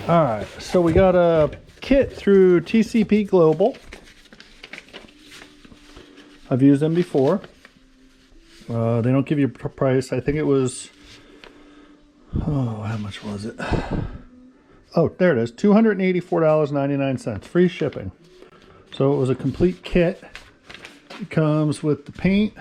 All right, so we got a kit through TCP Global. I've used them before. They don't give you a price. I think it was, oh, how much was it? Oh, there it is, $284.99, free shipping. So it was a complete kit. It comes with the paint.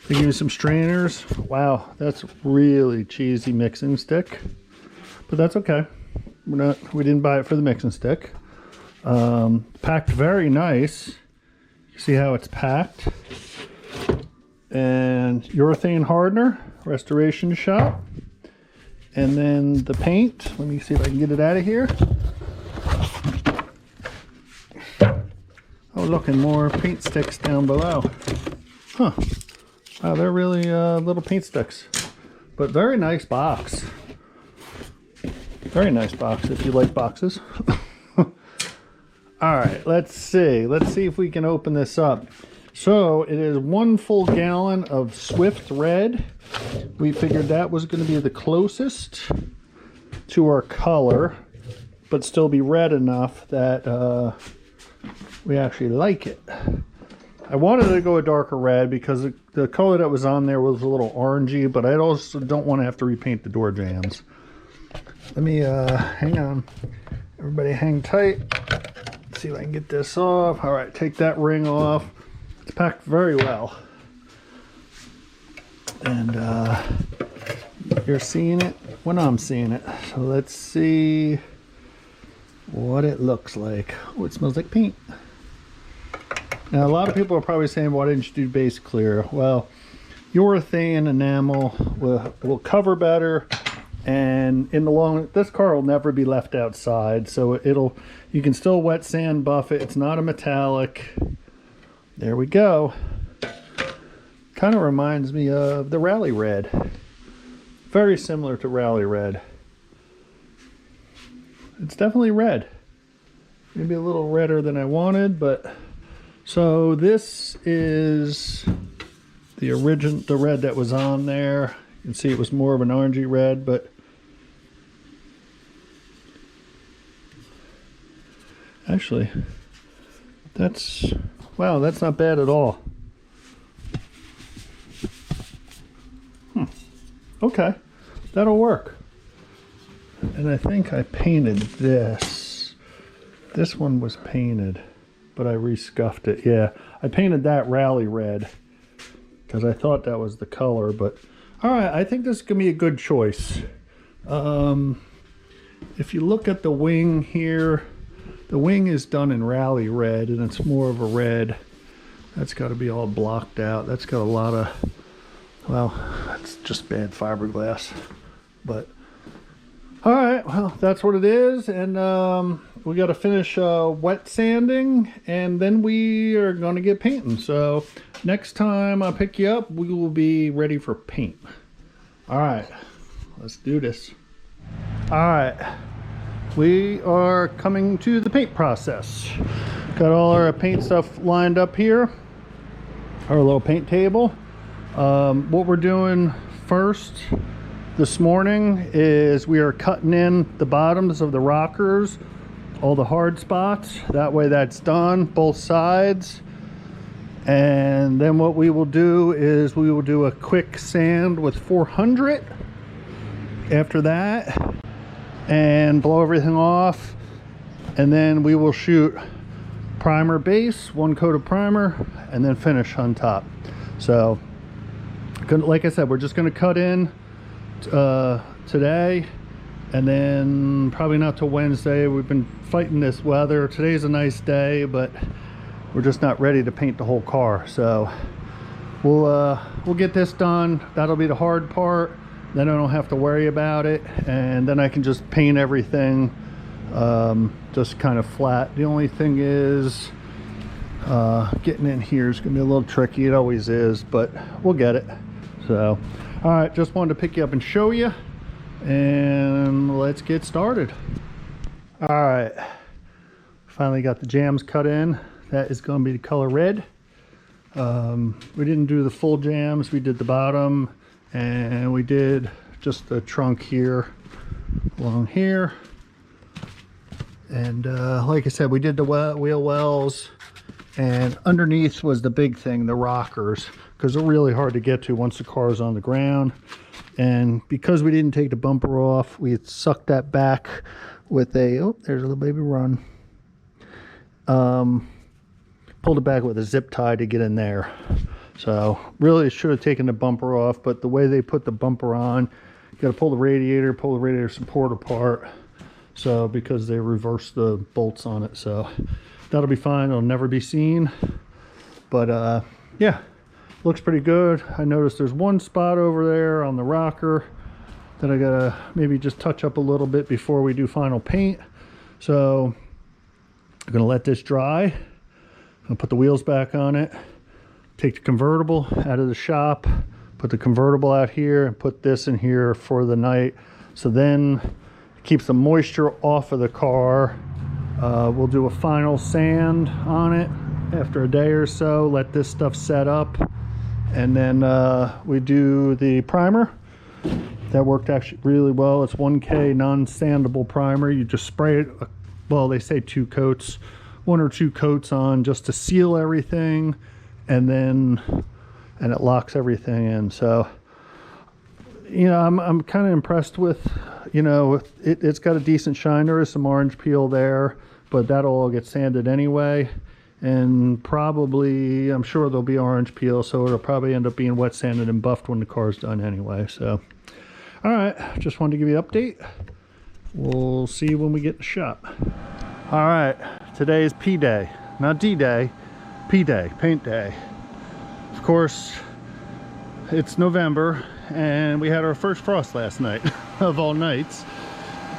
They give you some strainers. Wow, that's really cheesy mixing stick, but that's okay. We didn't buy it for the mixing stick. Packed very nice. You see how it's packed. And urethane hardener, restoration shop. And then the paint. Let me see if I can get it out of here. Oh, look, and more paint sticks down below. Huh. Wow, they're really little paint sticks. But very nice box. Very nice box if you like boxes. All right, let's see. Let's see if we can open this up. So it is 1 full gallon of Swift Red. We figured that was going to be the closest to our color, but still be red enough that we actually like it. I wanted to go a darker red because the color that was on there was a little orangey, but I also don't want to have to repaint the door jambs. Let me hang on. Everybody hang tight. Let's see if I can get this off. All right, take that ring off. It's packed very well. And you're seeing it when I'm seeing it. So let's see what it looks like. Oh, it smells like paint. Now, a lot of people are probably saying, why didn't you do base clear? Well, urethane enamel will cover better. And in the long, this car will never be left outside, so you can still wet sand buff it. It's not a metallic. There we go. Kind of reminds me of the Rally Red. Very similar to Rally Red. It's definitely red. Maybe a little redder than I wanted, but so this is the red that was on there. You can see it was more of an orangey red, but actually, wow, that's not bad at all. Okay, that'll work. And I think I painted this. This one was painted, but I re-scuffed it. Yeah, I painted that Rally Red because I thought that was the color, but all right, I think this is going to be a good choice. If you look at the wing here, the wing is done in Rally Red, and it's more of a red. That's got to be all blocked out. That's got a lot of, well, that's just bad fiberglass. But, all right, well, that's what it is. And we got to finish wet sanding, and then we are going to get painting. So next time I pick you up, we will be ready for paint. All right, let's do this. All right, we are coming to the paint process. Got all our paint stuff lined up here, our little paint table. What we're doing first this morning is we are cutting in the bottoms of the rockers, all the hard spots. That way that's done, both sides. And then what we will do is we will do a quick sand with 400 after that and blow everything off. And then we will shoot primer base, 1 coat of primer, and then finish on top. So like I said, we're just going to cut in today, and then probably not till Wednesday. We've been fighting this weather. Today's a nice day, but we're just not ready to paint the whole car. So we'll get this done. That'll be the hard part. Then I don't have to worry about it, and then I can just paint everything just kind of flat. The only thing is getting in here is gonna be a little tricky. It always is, but we'll get it. So all right, just wanted to pick you up and show you, and let's get started. All right, finally got the jams cut in. That is going to be the color red. We didn't do the full jams. We did the bottom, and we did just the trunk here along here. And like I said, we did the wheel wells, and underneath was the big thing, the rockers, because they're really hard to get to once the car is on the ground. And because we didn't take the bumper off, we had sucked that back with a, oh, there's a little baby run. Pulled it back with a zip tie to get in there. So really should have taken the bumper off, but the way they put the bumper on, you got to pull the radiator support apart. So because they reversed the bolts on it, so that'll be fine. It'll never be seen. But yeah, looks pretty good. I noticed there's one spot over there on the rocker that I gotta maybe just touch up a little bit before we do final paint. So I'm gonna let this dry. I'm gonna put the wheels back on it, take the convertible out of the shop, put the convertible out here, and put this in here for the night. So then it keeps the moisture off of the car. We'll do a final sand on it after a day or so, let this stuff set up, and then we do the primer. That worked actually really well. It's 1K non-sandable primer. You just spray it, well, they say 2 coats, 1 or 2 coats on just to seal everything, and it locks everything in. So, you know, I'm kind of impressed with, you know, it's got a decent shine. There is some orange peel there, but that'll all get sanded anyway. And probably, I'm sure there'll be orange peel, so it'll probably end up being wet sanded and buffed when the car's done anyway. So, all right, just wanted to give you an update. We'll see you when we get in the shop. All right, today is P Day, not D Day, P Day, paint day. Of course, it's November, and we had our first frost last night of all nights,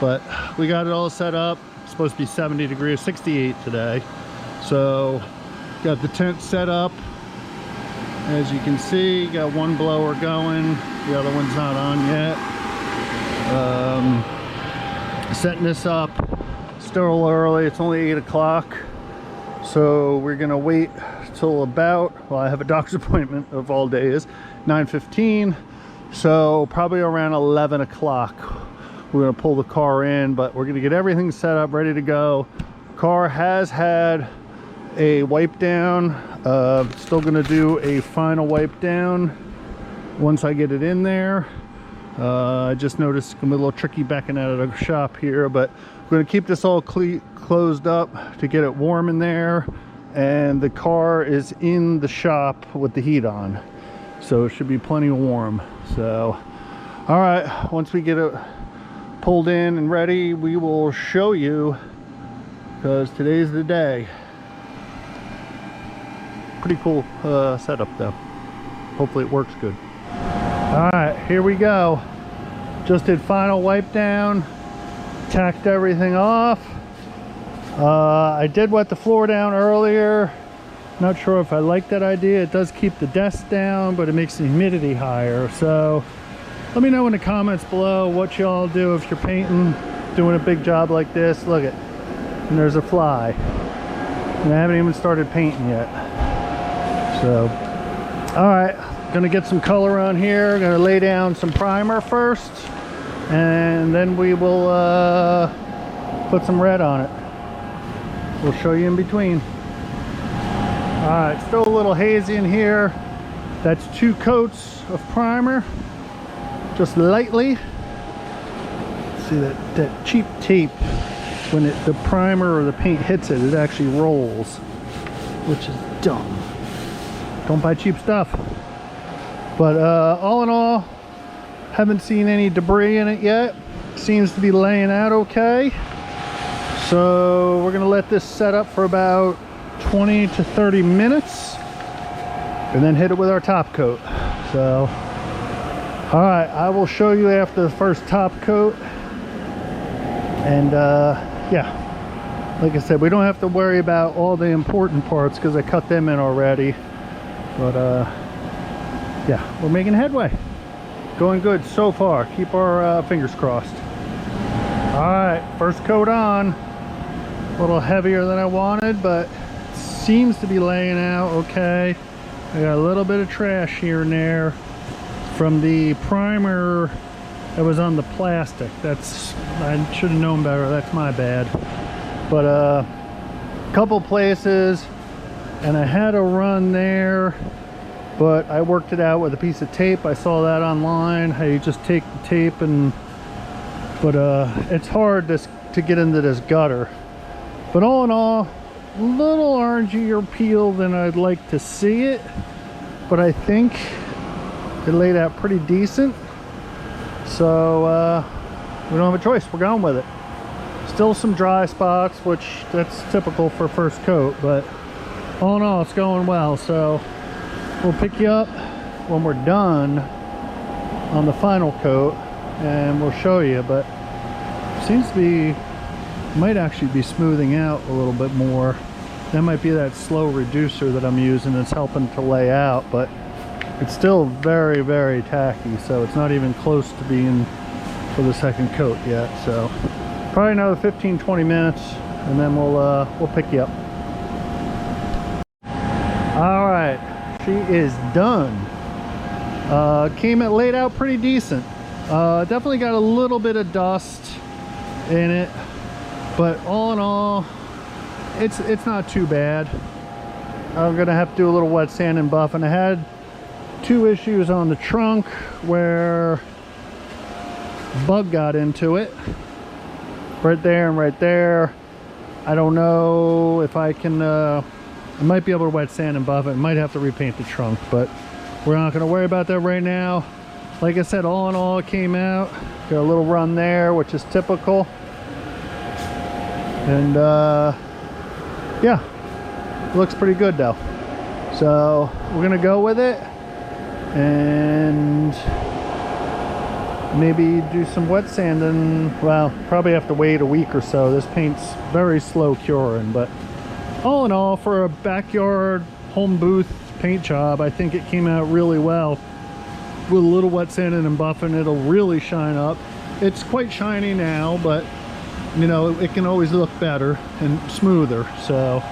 but we got it all set up. It's supposed to be 70 degrees, 68 today. So got the tent set up. As you can see, got one blower going, the other one's not on yet. Setting this up, still early, it's only 8 o'clock. So we're gonna wait till about, well, I have a doctor's appointment of all days, 9:15. So probably around 11 o'clock, we're gonna pull the car in, but we're gonna get everything set up, ready to go. Car has had a wipe down. Still gonna do a final wipe down once I get it in there. I just noticed it's gonna be a little tricky backing out of the shop here, but we're gonna keep this all closed up to get it warm in there, and the car is in the shop with the heat on, so it should be plenty warm. So all right, once we get it pulled in and ready, we will show you, because today's the day. Pretty cool setup though. Hopefully it works good. All right, here we go. Just did final wipe down, tacked everything off. I did wet the floor down earlier. Not sure if I like that idea. It does keep the desk down, but it makes the humidity higher. So let me know in the comments below what y'all do if you're painting, doing a big job like this. Look at, and there's a fly. And I haven't even started painting yet. So, all right, gonna get some color on here. Gonna lay down some primer first, and then we will put some red on it. We'll show you in between. All right, still a little hazy in here. That's 2 coats of primer, just lightly. See that cheap tape, when the primer or the paint hits it, it actually rolls, which is dumb. Don't buy cheap stuff. But all in all, haven't seen any debris in it yet. Seems to be laying out okay. So we're gonna let this set up for about 20 to 30 minutes and then hit it with our top coat. So, all right, I will show you after the first top coat. And yeah, like I said, we don't have to worry about all the important parts because I cut them in already. But yeah, we're making headway. Going good so far. Keep our fingers crossed. All right, first coat on. A little heavier than I wanted, but seems to be laying out okay. I got a little bit of trash here and there from the primer that was on the plastic. I should have known better. That's my bad. but a couple places, and I had a run there, but I worked it out with a piece of tape. I saw that online, how you just take the tape and, but it's hard to get into this gutter. But all in all, a little orangier peel than I'd like to see it, but I think it laid out pretty decent. So we don't have a choice, we're going with it. Still some dry spots, which that's typical for first coat, but all in all, it's going well. So we'll pick you up when we're done on the final coat and we'll show you, but seems to be, might actually be smoothing out a little bit more. That might be that slow reducer that I'm using that's helping to lay out, but it's still very, very tacky, so it's not even close to being for the second coat yet. So probably another 15-20 minutes and then we'll pick you up. All right, she is done. Laid out pretty decent. Definitely got a little bit of dust in it, but all in all, it's not too bad. I'm gonna have to do a little wet sand and buff, and I had two issues on the trunk where bug got into it, right there and right there. I don't know if I can I might be able to wet sand and buff it. Might have to repaint the trunk, but we're not going to worry about that right now. Like I said, all in all, it came out. Got a little run there, which is typical. And yeah, it looks pretty good though. So we're gonna go with it and maybe do some wet sanding. Well, probably have to wait a week or so. This paint's very slow curing, but all in all, for a backyard home booth paint job, I think it came out really well. With a little wet sanding and buffing, it'll really shine up. It's quite shiny now, but you know, it can always look better and smoother. So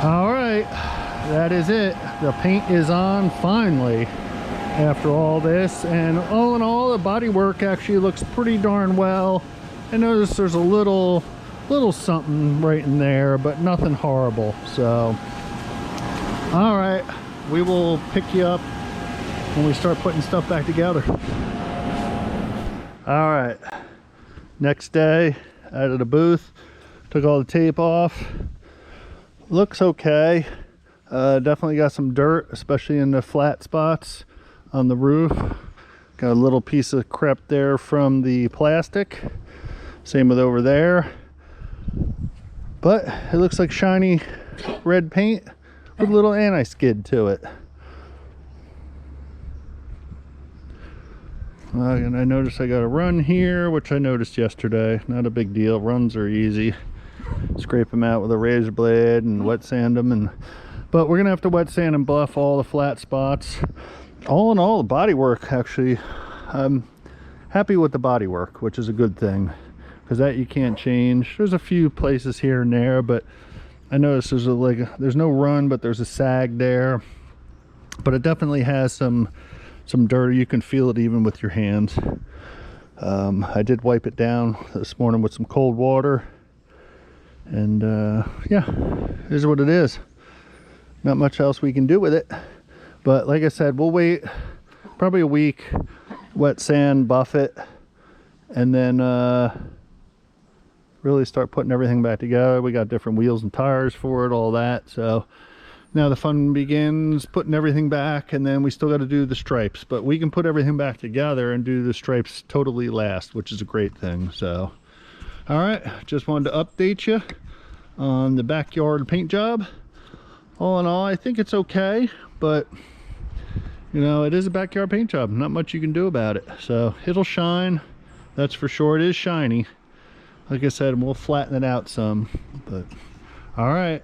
all right, that is it. The paint is on finally after all this, and all in all, the body work actually looks pretty darn well. I notice there's a little something right in there, but nothing horrible. So all right, we will pick you up when we start putting stuff back together. All right, next day out of the booth, took all the tape off. Looks okay. Definitely got some dirt, especially in the flat spots on the roof. Got a little piece of crep there from the plastic. Same with over there. But it looks like shiny red paint with a little anti-skid to it. And I noticed I got a run here, which I noticed yesterday. Not a big deal. Runs are easy. Scrape them out with a razor blade and wet sand them. But we're gonna have to wet sand and buff all the flat spots. All in all, the body work, actually, I'm happy with the body work, which is a good thing, because that you can't change. There's a few places here and there, but I noticed there's no run, but there's a sag there. But it definitely has some dirt. You can feel it even with your hands. I did wipe it down this morning with some cold water, and yeah, it is what it is. Not much else we can do with it, but like I said, we'll wait probably a week, wet sand, buff it, and then really start putting everything back together. We got different wheels and tires for it, all that. So now the fun begins, putting everything back, and then we still got to do the stripes, but we can put everything back together and do the stripes totally last, which is a great thing. So all right, just wanted to update you on the backyard paint job. All in all, I think it's okay, but you know, it is a backyard paint job. Not much you can do about it. So it'll shine, that's for sure. It is shiny. Like I said, we'll flatten it out some, but all right.